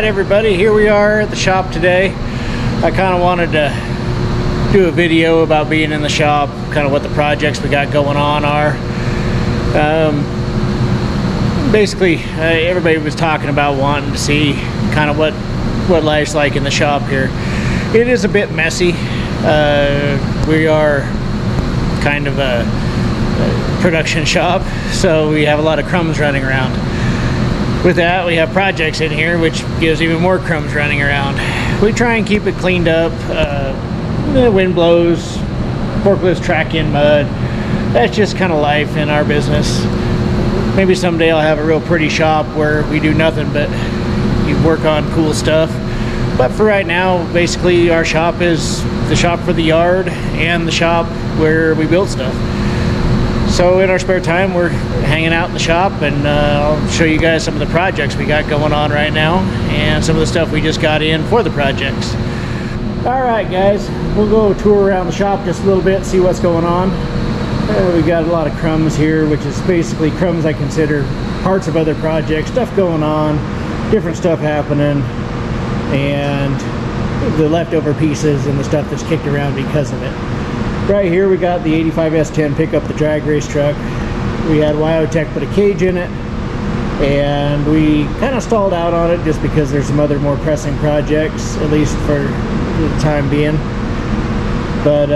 everybody, here we are at the shop today. I kind of wanted to do a video about being in the shop, kind of what the projects we got going on are. Basically, everybody was talking about wanting to see kind of what life's like in the shop here. It is a bit messy. We are kind of a production shop, so we have a lot of crumbs running around. With that, we have projects in here, which gives even more crumbs running around. We try and keep it cleaned up. The wind blows, forklifts track in mud. That's just kind of life in our business. Maybe someday I'll have a real pretty shop where we do nothing but you work on cool stuff. But for right now, basically our shop is the shop for the yard and the shop where we build stuff. So in our spare time, we're hanging out in the shop, and I'll show you guys some of the projects we got going on right now and some of the stuff we just got in for the projects. All right, guys, we'll go tour around the shop just a little bit, see what's going on. We've got a lot of crumbs here, which is basically crumbs I consider parts of other projects, stuff going on, different stuff happening, and the leftover pieces and the stuff that's kicked around because of it. Right here we got the 85 S10 pickup, the drag race truck. We had Wyotech put a cage in it, and we kind of stalled out on it just because there's some other more pressing projects, at least for the time being. But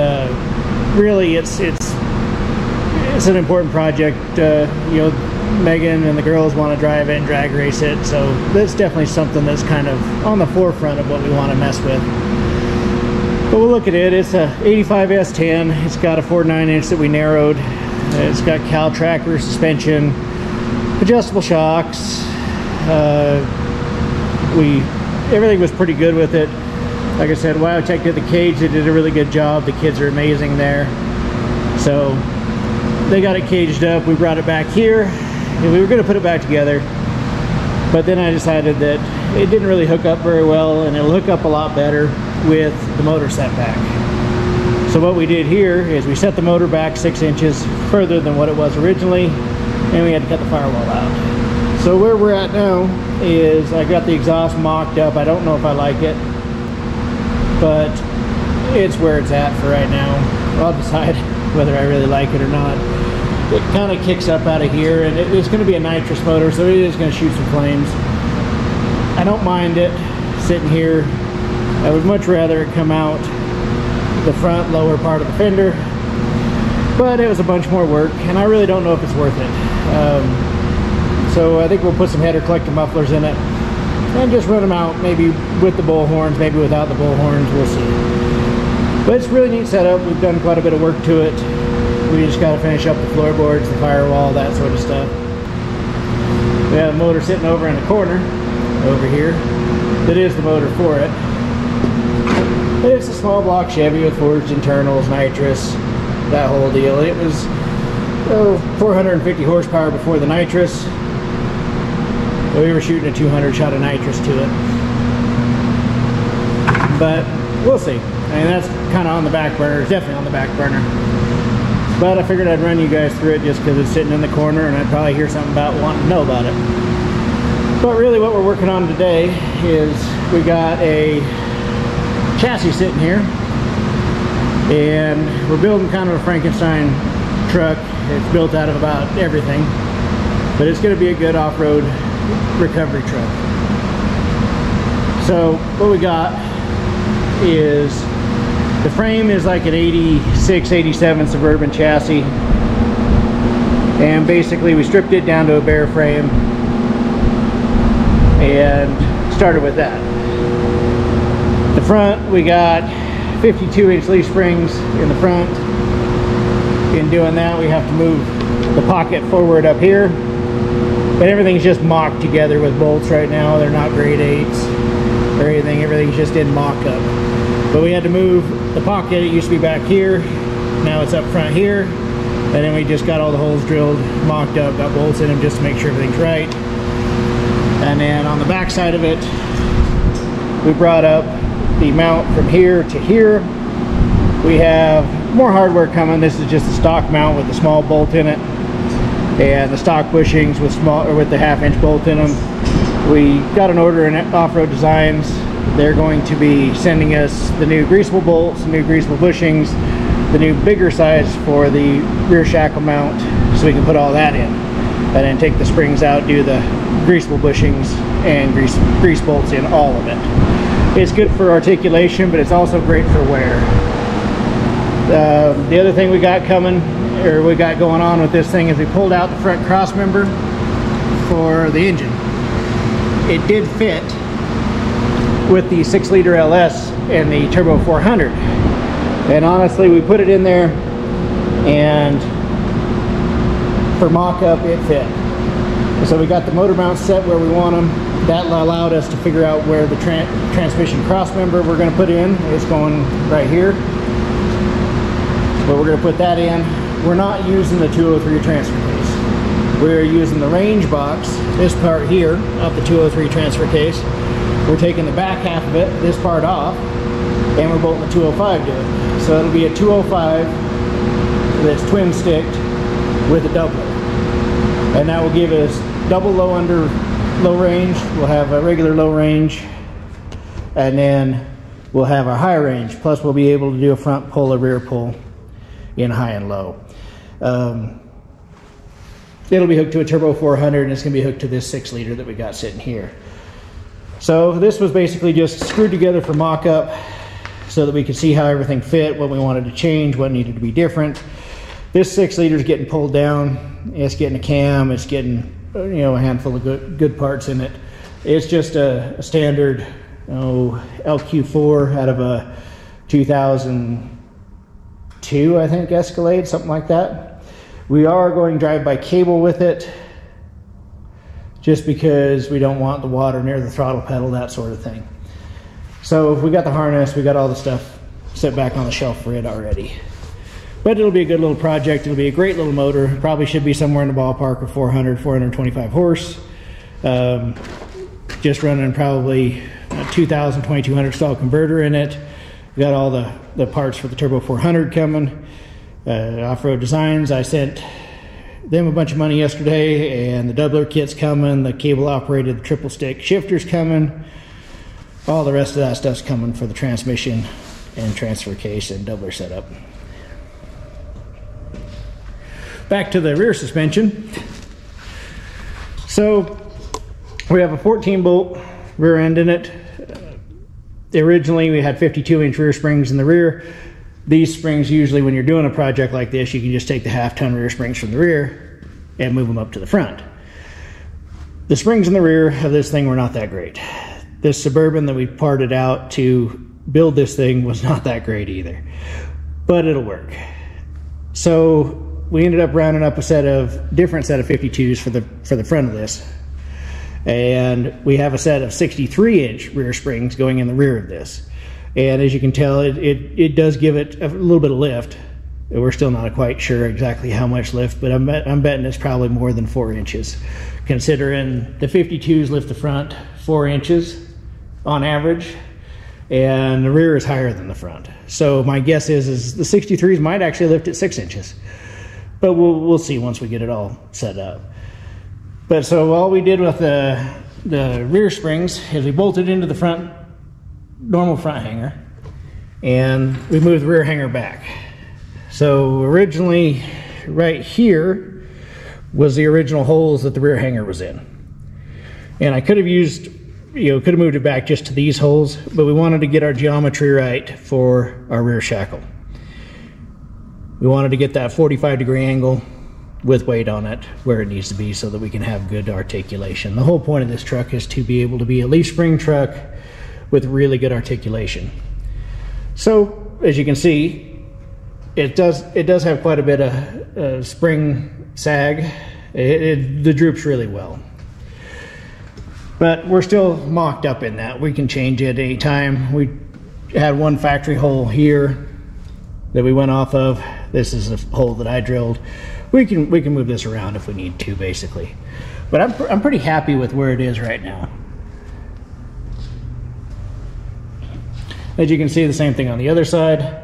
really it's an important project. You know, Megan and the girls want to drive it and drag race it, so that's definitely something that's kind of on the forefront of what we want to mess with. But we'll look at it. It's a 85 S10. It's got a 4.9-inch that we narrowed. It's got cowl tracker, suspension, adjustable shocks. Everything was pretty good with it. Like I said, Wyotech did the cage. They did a really good job. The kids are amazing there. So they got it caged up. We brought it back here, and we were going to put it back together. But then I decided that it didn't really hook up very well, and it'll hook up a lot better with the motor set back. So what we did here is we set the motor back 6 inches further than what it was originally, and we had to cut the firewall out. So where we're at now is I got the exhaust mocked up. I don't know if I like it, but it's where it's at for right now. I'll decide whether I really like it or not. It kind of kicks up out of here, and it's going to be a nitrous motor, so it is going to shoot some flames. I don't mind it sitting here. I would much rather it come out the front lower part of the fender, but it was a bunch more work, and I really don't know if it's worth it. So I think we'll put some header collector mufflers in it and just run them out, maybe with the bull horns, maybe without the bull horns, we'll see. But it's a really neat setup. We've done quite a bit of work to it. We just got to finish up the floorboards, the firewall, that sort of stuff. We have a motor sitting over in the corner over here. That is the motor for it. But it's a small block Chevy with forged internals, nitrous, that whole deal. It was 450 horsepower before the nitrous. We were shooting a 200 shot of nitrous to it. But we'll see. I mean, that's kind of on the back burner. It's definitely on the back burner. But I figured I'd run you guys through it just because it's sitting in the corner, and I'd probably hear something about wanting to know about it. But really what we're working on today is we got a chassis sitting here, and we're building kind of a Frankenstein truck. It's built out of about everything, but it's going to be a good off-road recovery truck. So what we got is the frame is like an 86, 87 Suburban chassis, and basically we stripped it down to a bare frame and started with that. The front, we got 52-inch leaf springs in the front. In doing that, we have to move the pocket forward up here, but everything's just mocked together with bolts right now. They're not grade 8s or anything. Everything's just in mock-up. But we had to move the pocket. It used to be back here. Now it's up front here. And then we just got all the holes drilled, mocked up, got bolts in them just to make sure everything's right. And then on the back side of it, we brought up the mount from here to here. We have more hardware coming. This is just a stock mount with a small bolt in it, and the stock bushings with the 1/2-inch bolt in them. We got an order in Offroad Designs. They're going to be sending us the new greasable bolts, the new greasable bushings, the new bigger size for the rear shackle mount, so we can put all that in. And then take the springs out, do the greasable bushings and grease bolts in all of it. It's good for articulation, but it's also great for wear. The other thing we got coming, or we got going on with this thing, is we pulled out the front cross member for the engine. It did fit with the 6-liter LS and the Turbo 400. And honestly, we put it in there, and for mock-up, it fit. So we got the motor mounts set where we want them. That allowed us to figure out where the transmission cross member we're going to put in. It's going right here. But we're going to put that in. We're not using the 203 transfer case. We're using the range box, this part here, of the 203 transfer case. We're taking the back half of it, this part off, and we're bolting the 205 to it. So it'll be a 205 that's twin sticked with a doubler. And that will give us double low under low range. We'll have a regular low range, and then we'll have our high range. Plus we'll be able to do a front pull, a rear pull in high and low. It'll be hooked to a Turbo 400, and it's going to be hooked to this 6-liter that we got sitting here. So this was basically just screwed together for mock-up so that we could see how everything fit, what we wanted to change, what needed to be different. This 6-liter is getting pulled down. It's getting a cam. It's getting, you know, a handful of good parts in it. It's just a standard LQ4 out of a 2002, I think, Escalade, something like that. We are going drive-by cable with it, just because we don't want the water near the throttle pedal, that sort of thing. So we got the harness, we got all the stuff set back on the shelf for it already. But it'll be a good little project. It'll be a great little motor. Probably should be somewhere in the ballpark of 400, 425 horse. Just running probably a 2000, 2200 stall converter in it. We got all the parts for the Turbo 400 coming. Offroad Designs, I sent them a bunch of money yesterday, and the doubler kit's coming, the cable operated triple stick shifter's coming. All the rest of that stuff's coming for the transmission and transfer case and doubler setup. Back to the rear suspension. So we have a 14 bolt rear end in it. Originally we had 52-inch rear springs in the rear. These springs, usually when you're doing a project like this, you can just take the half-ton rear springs from the rear and move them up to the front. The springs in the rear of this thing were not that great. This Suburban that we parted out to build this thing was not that great either, but it'll work. So we ended up rounding up a different set of 52s for the front of this, and we have a set of 63-inch rear springs going in the rear of this. And as you can tell, it does give it a little bit of lift. We're still not quite sure exactly how much lift, but I'm betting it's probably more than 4 inches, considering the 52s lift the front 4 inches on average, and the rear is higher than the front. So my guess is the 63s might actually lift at 6 inches, but we'll see once we get it all set up. But so all we did with the rear springs is we bolted into the normal front hanger, and we moved the rear hanger back. So originally right here was the original holes that the rear hanger was in, and I could have moved it back just to these holes, but we wanted to get our geometry right for our rear shackle. We wanted to get that 45-degree angle with weight on it where it needs to be so that we can have good articulation. The whole point of this truck is to be able to be a leaf spring truck with really good articulation. So as you can see, it does have quite a bit of spring sag. The droops really well, but we're still mocked up in that. We can change it anytime. We had one factory hole here that we went off of. This is a hole that I drilled. We can move this around if we need to, basically. But I'm pretty happy with where it is right now. As you can see, the same thing on the other side.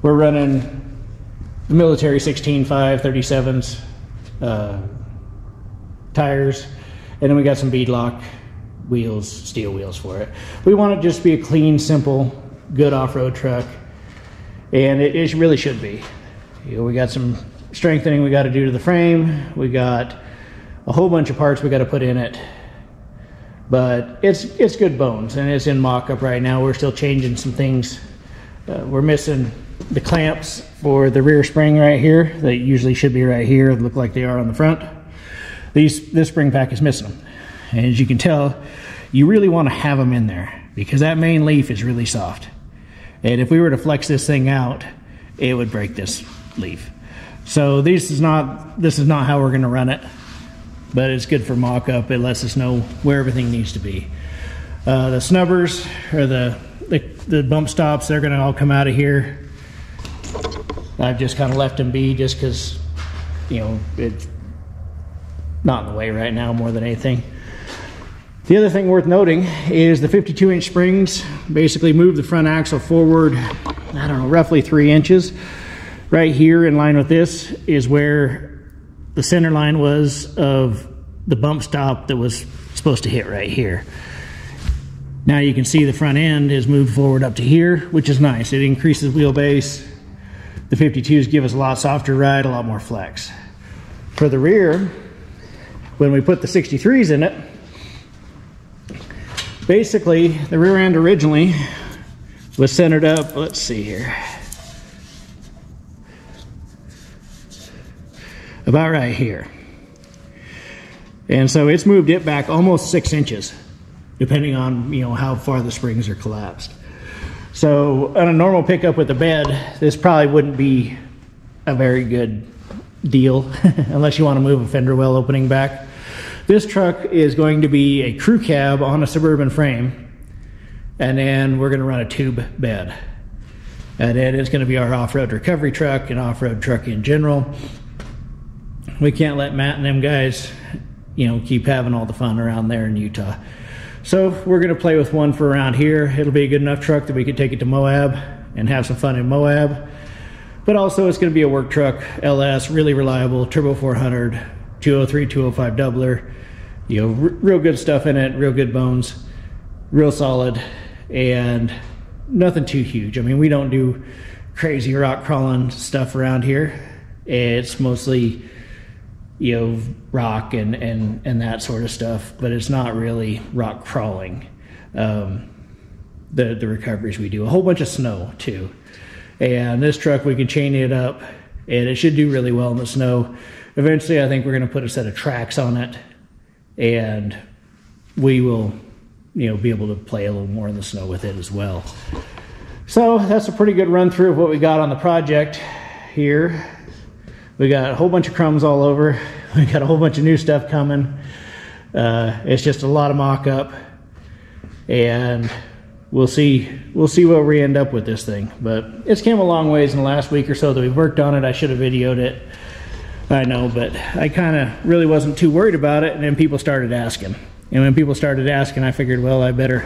We're running the military 16.5 37s tires, And then we got some beadlock wheels, steel wheels for it. We want it just to be a clean, simple, good off-road truck. And it really should be. You know, we got some strengthening we got to do to the frame. We got a whole bunch of parts we got to put in it. But it's good bones, and it's in mock-up right now. We're still changing some things. We're missing the clamps for the rear spring right here. They usually should be right here. They look like they are on the front. This spring pack is missing them. And as you can tell, you really want to have them in there because that main leaf is really soft. And if we were to flex this thing out, it would break this leaf. So this is not how we're going to run it. But it's good for mock-up. It lets us know where everything needs to be. The snubbers, or the bump stops, they're going to all come out of here. I've just kind of left them be just because, you know, it's not in the way right now more than anything. The other thing worth noting is the 52-inch springs basically move the front axle forward, I don't know, roughly 3 inches. Right here in line with this is where the center line was of the bump stop that was supposed to hit right here. Now you can see the front end is moved forward up to here, which is nice. It increases wheelbase. The 52s give us a lot softer ride, a lot more flex. For the rear, when we put the 63s in it, basically the rear end originally was centered up, let's see here, about right here. And so it's moved it back almost 6 inches, depending on, you know, how far the springs are collapsed. So on a normal pickup with a bed, this probably wouldn't be a very good deal unless you want to move a fender well opening back. This truck is going to be a crew cab on a Suburban frame, and then we're going to run a tube bed. And then it's going to be our off-road recovery truck and off-road truck in general. We can't let Matt and them guys, you know, keep having all the fun around there in Utah. So we're going to play with one for around here. It'll be a good enough truck that we could take it to Moab and have some fun in Moab. But also it's going to be a work truck, LS, really reliable, turbo 400, 203, 205 doubler. You know, real good stuff in it, real good bones, real solid, and nothing too huge. I mean, we don't do crazy rock crawling stuff around here. It's mostly, you know, rock and that sort of stuff, but it's not really rock crawling. The recoveries we do, a whole bunch of snow too. And this truck, we can chain it up and it should do really well in the snow. Eventually I think we're going to put a set of tracks on it, and we will, you know, be able to play a little more in the snow with it as well. So that's a pretty good run through of what we got on the project here. We got a whole bunch of crumbs all over. We got a whole bunch of new stuff coming. It's just a lot of mock-up, and we'll see where we end up with this thing. But it's came a long ways in the last week or so that we've worked on it. I should have videoed it, I know, but I kind of really wasn't too worried about it, and then people started asking. And when people started asking, I figured, well, I better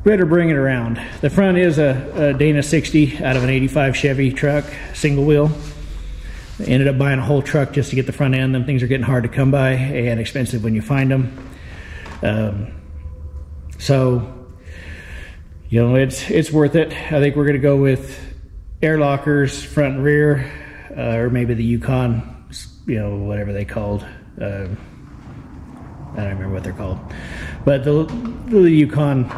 bring it around. The front is a Dana 60 out of an 85 Chevy truck, single wheel. I ended up buying a whole truck just to get the front end. Them things are getting hard to come by and expensive when you find them. So, you know, it's worth it. I think we're going to go with air lockers, front and rear, or maybe the Yukon, you know, whatever they called. I don't remember what they're called. But the Yukon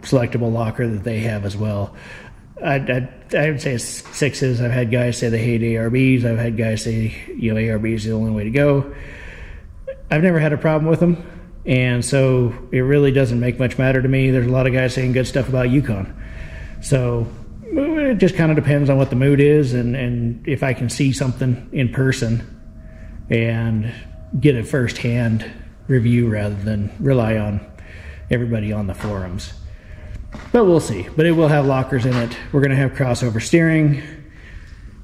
selectable locker that they have as well. I would say it's 6s. I've had guys say they hate ARBs. I've had guys say, you know, ARB is the only way to go. I've never had a problem with them, and so it really doesn't make much matter to me. There's a lot of guys saying good stuff about Yukon. So it just kind of depends on what the mood is, and if I can see something in person and get a first-hand review rather than rely on everybody on the forums. But we'll see. But it will have lockers in it. We're going to have crossover steering.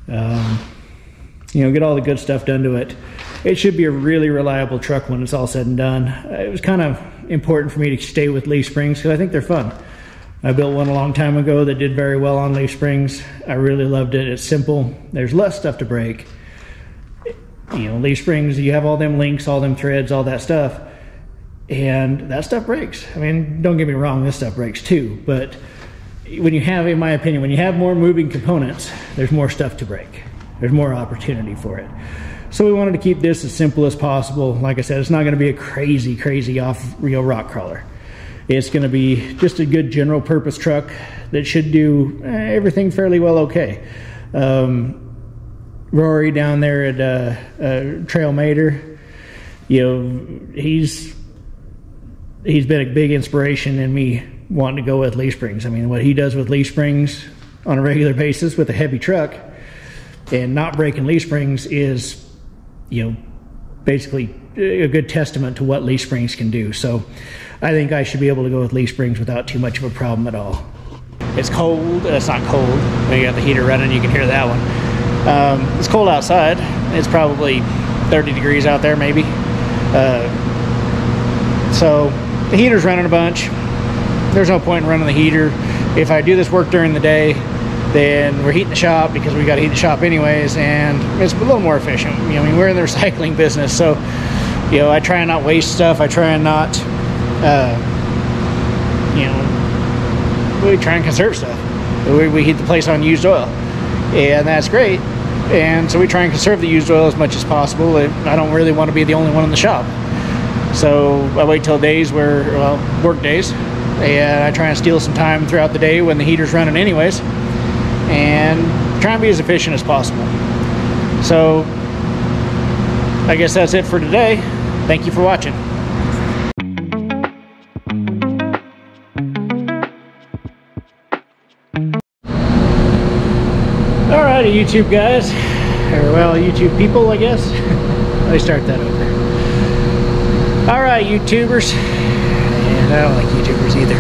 You know, get all the good stuff done to it. It should be a really reliable truck when it's all said and done. It was kind of important for me to stay with leaf springs because I think they're fun. I built one a long time ago that did very well on leaf springs. I really loved it. It's simple. There's less stuff to break. You know, leaf springs, you have all them links, all them threads, all that stuff. And that stuff breaks. I mean, don't get me wrong, this stuff breaks too, but when you have, in my opinion, when you have more moving components, there's more stuff to break. There's more opportunity for it. So we wanted to keep this as simple as possible. Like I said, it's not going to be a crazy off-reel rock crawler. It's going to be just a good general purpose truck that should do everything fairly well okay. Rory down there at Trail Mater, you know, he's been a big inspiration in me wanting to go with leaf springs. I mean, what he does with leaf springs on a regular basis with a heavy truck and not breaking leaf springs is, you know, basically a good testament to what leaf springs can do. So I think I should be able to go with leaf springs without too much of a problem at all. It's cold. It's not cold. You got the heater running, you can hear that one. It's cold outside. It's probably 30 degrees out there maybe. So the heater's running a bunch. There's no point in running the heater. If I do this work during the day, then we're heating the shop because we got to heat the shop anyways, and it's a little more efficient. You know, I mean, we're in the recycling business, so you know, I try and not waste stuff. I try and not, you know, we try and conserve stuff. We heat the place on used oil, and that's great. And so we try and conserve the used oil as much as possible. I don't really want to be the only one in the shop. So I wait till days where, well, work days, and I try and steal some time throughout the day when the heater's running anyways, and try and be as efficient as possible. So I guess that's it for today. Thank you for watching. Alrighty, YouTube guys, or well, YouTube people, I guess. Let me start that over. Alright, YouTubers, and I don't like YouTubers either.